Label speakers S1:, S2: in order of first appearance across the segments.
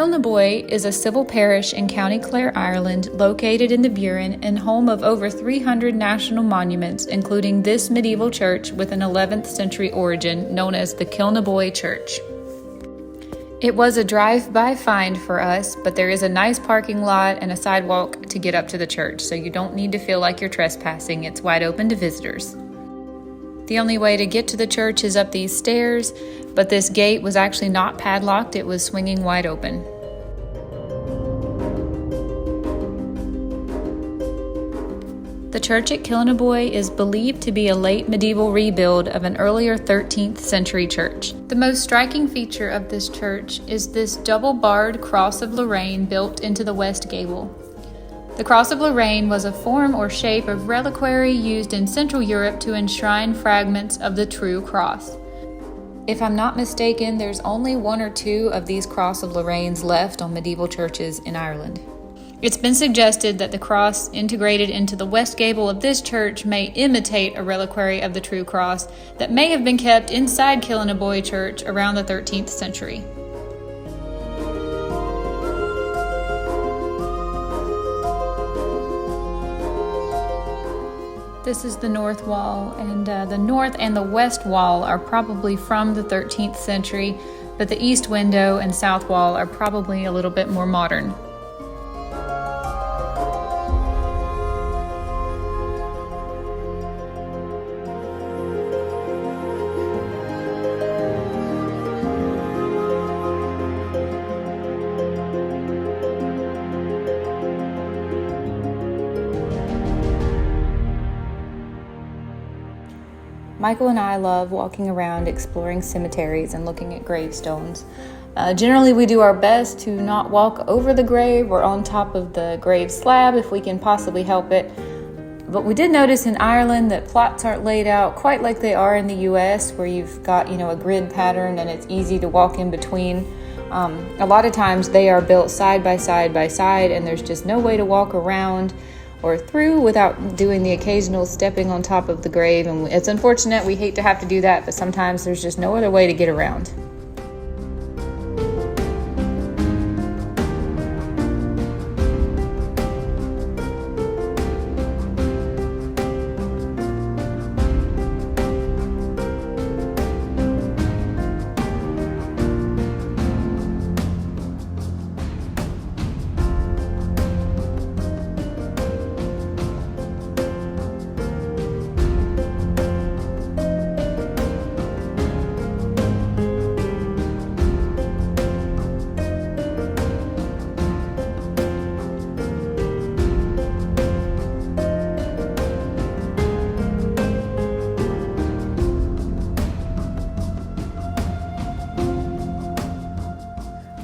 S1: Killinaboy is a civil parish in County Clare, Ireland, located in the Burin and home of over 300 national monuments, including this medieval church with an 11th century origin known as the Killinaboy Church. It was a drive-by find for us, but there is a nice parking lot and a sidewalk to get up to the church, so you don't need to feel like you're trespassing. It's wide open to visitors. The only way to get to the church is up these stairs, but this gate was actually not padlocked, it was swinging wide open. The church at Killinaboy is believed to be a late medieval rebuild of an earlier 13th century church. The most striking feature of this church is this double-barred cross of Lorraine built into the west gable. The Cross of Lorraine was a form or shape of reliquary used in Central Europe to enshrine fragments of the true cross. If I'm not mistaken, there's only one or two of these Cross of Lorraines left on medieval churches in Ireland. It's been suggested that the cross integrated into the west gable of this church may imitate a reliquary of the true cross that may have been kept inside Killinaboy Church around the 13th century. This is the north wall, and the north and the west wall are probably from the 13th century, but the east window and south wall are probably a little bit more modern. Michael and I love walking around exploring cemeteries and looking at gravestones. Generally, we do our best to not walk over the grave or on top of the grave slab if we can possibly help it. But we did notice in Ireland that plots aren't laid out quite like they are in the US, where you've got, a grid pattern and it's easy to walk in between. A lot of times they are built side by side by side, and there's just no way to walk around or through without doing the occasional stepping on top of the grave. And it's unfortunate, we hate to have to do that, but sometimes there's just no other way to get around.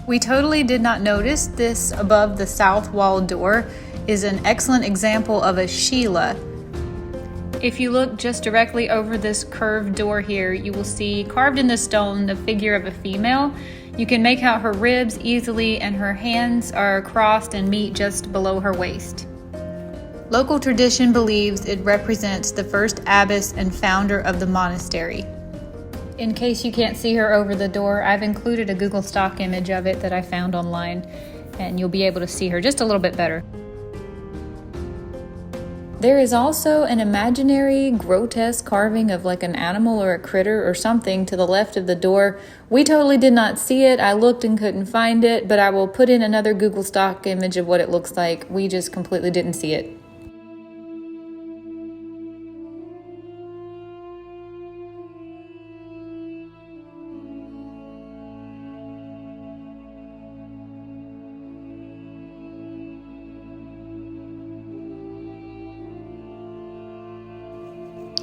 S1: We totally did not notice this above the south wall door is an excellent example of a Sheila. If you look just directly over this curved door here, you will see carved in the stone the figure of a female. You can make out her ribs easily, and her hands are crossed and meet just below her waist. Local tradition believes it represents the first abbess and founder of the monastery. In case you can't see her over the door, I've included a Google stock image of it that I found online, and you'll be able to see her just a little bit better. There is also an imaginary, grotesque carving of like an animal or a critter or something to the left of the door. We totally did not see it. I looked and couldn't find it, but I will put in another Google stock image of what it looks like. We just completely didn't see it.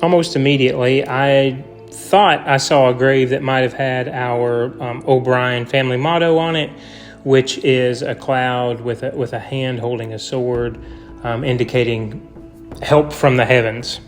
S2: Almost immediately, I thought I saw a grave that might have had our O'Brien family motto on it, which is a cloud with a hand holding a sword, indicating help from the heavens.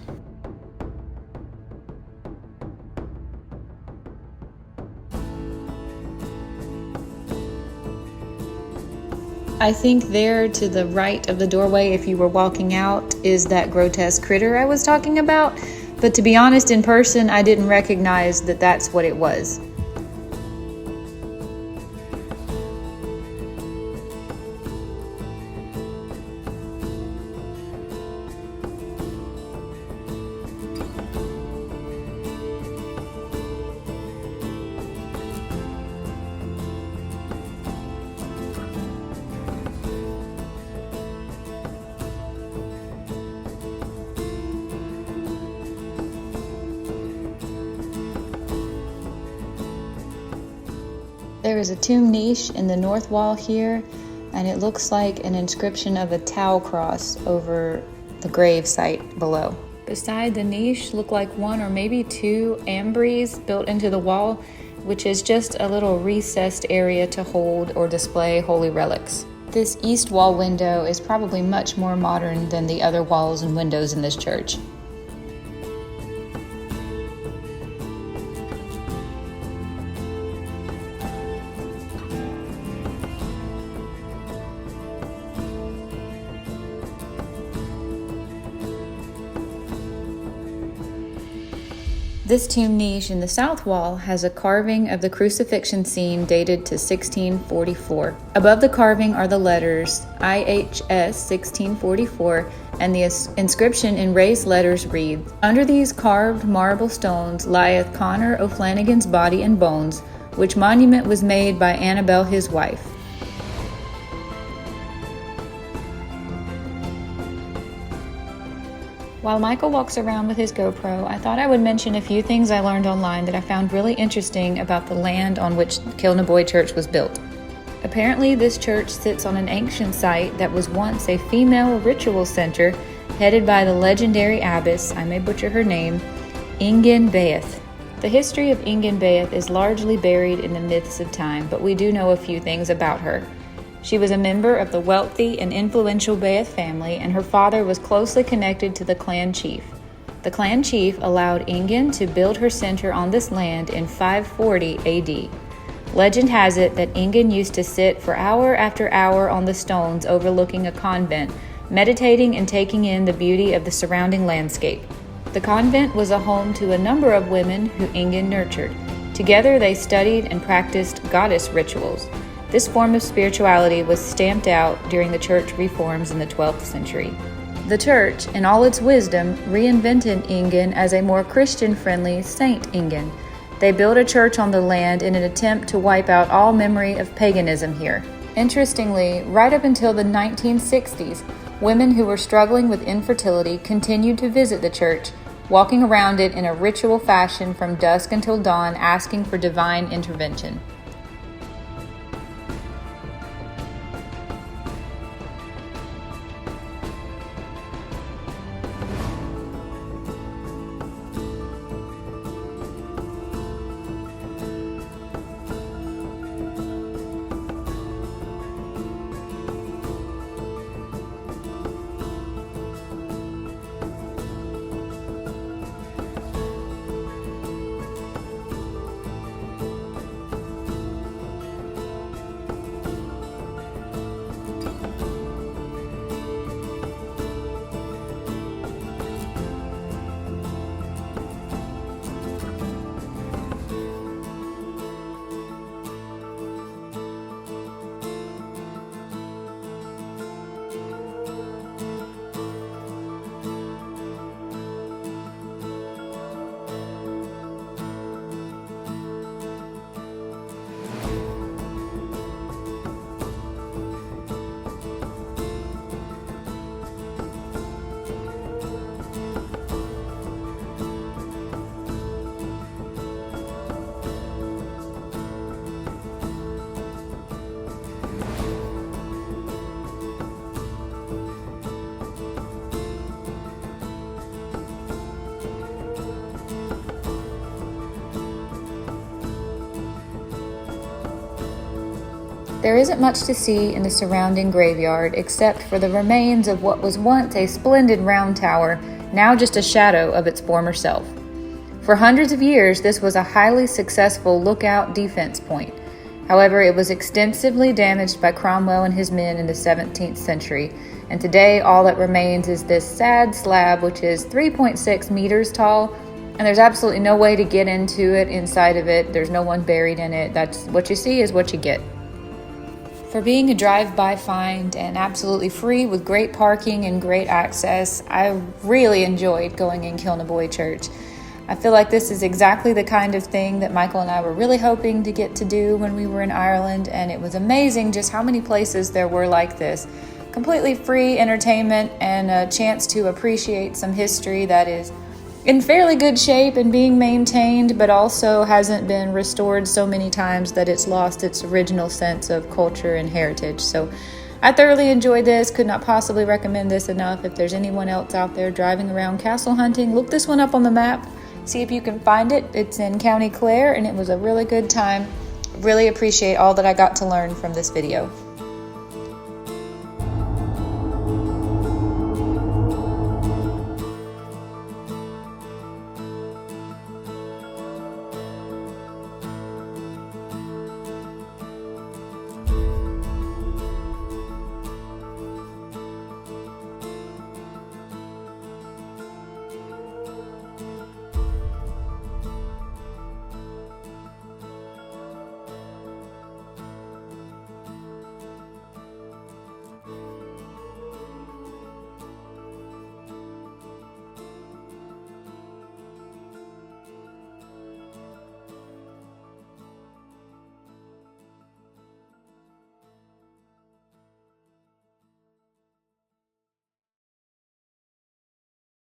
S1: I think there to the right of the doorway, if you were walking out, is that grotesque critter I was talking about. But to be honest, in person, I didn't recognize that that's what it was. There is a tomb niche in the north wall here, and it looks like an inscription of a tau cross over the grave site below. Beside the niche look like one or maybe two ambries built into the wall, which is just a little recessed area to hold or display holy relics. This east wall window is probably much more modern than the other walls and windows in this church. This tomb niche in the south wall has a carving of the crucifixion scene dated to 1644. Above the carving are the letters IHS 1644, and the inscription in raised letters reads, "Under these carved marble stones lieth Connor O'Flanagan's body and bones, which monument was made by Annabel his wife." While Michael walks around with his GoPro, I thought I would mention a few things I learned online that I found really interesting about the land on which Killinaboy Church was built. Apparently, this church sits on an ancient site that was once a female ritual center headed by the legendary abbess, I may butcher her name, Ingen Beath. The history of Ingen Beath is largely buried in the myths of time, but we do know a few things about her. She was a member of the wealthy and influential Beath family, and her father was closely connected to the clan chief. The clan chief allowed Ingen to build her center on this land in 540 AD. Legend has it that Ingen used to sit for hour after hour on the stones overlooking a convent, meditating and taking in the beauty of the surrounding landscape. The convent was a home to a number of women who Ingen nurtured. Together they studied and practiced goddess rituals. This form of spirituality was stamped out during the church reforms in the 12th century. The church, in all its wisdom, reinvented Ingen as a more Christian-friendly Saint Ingen. They built a church on the land in an attempt to wipe out all memory of paganism here. Interestingly, right up until the 1960s, women who were struggling with infertility continued to visit the church, walking around it in a ritual fashion from dusk until dawn, asking for divine intervention. There isn't much to see in the surrounding graveyard except for the remains of what was once a splendid round tower, now just a shadow of its former self. For hundreds of years, this was a highly successful lookout defense point. However, it was extensively damaged by Cromwell and his men in the 17th century, and today all that remains is this sad slab which is 3.6 meters tall, and there's absolutely no way to get into it, inside of it. There's no one buried in it. That's what you see is what you get. For being a drive-by find and absolutely free with great parking and great access, I really enjoyed going in Killinaboy Church. I feel like this is exactly the kind of thing that Michael and I were really hoping to get to do when we were in Ireland, and it was amazing just how many places there were like this. Completely free entertainment and a chance to appreciate some history that is in fairly good shape and being maintained, but also hasn't been restored so many times that it's lost its original sense of culture and heritage. So I thoroughly enjoyed this, could not possibly recommend this enough. If there's anyone else out there driving around castle hunting, look this one up on the map, see if you can find it. It's in County Clare, and it was a really good time. Really appreciate all that I got to learn from this video.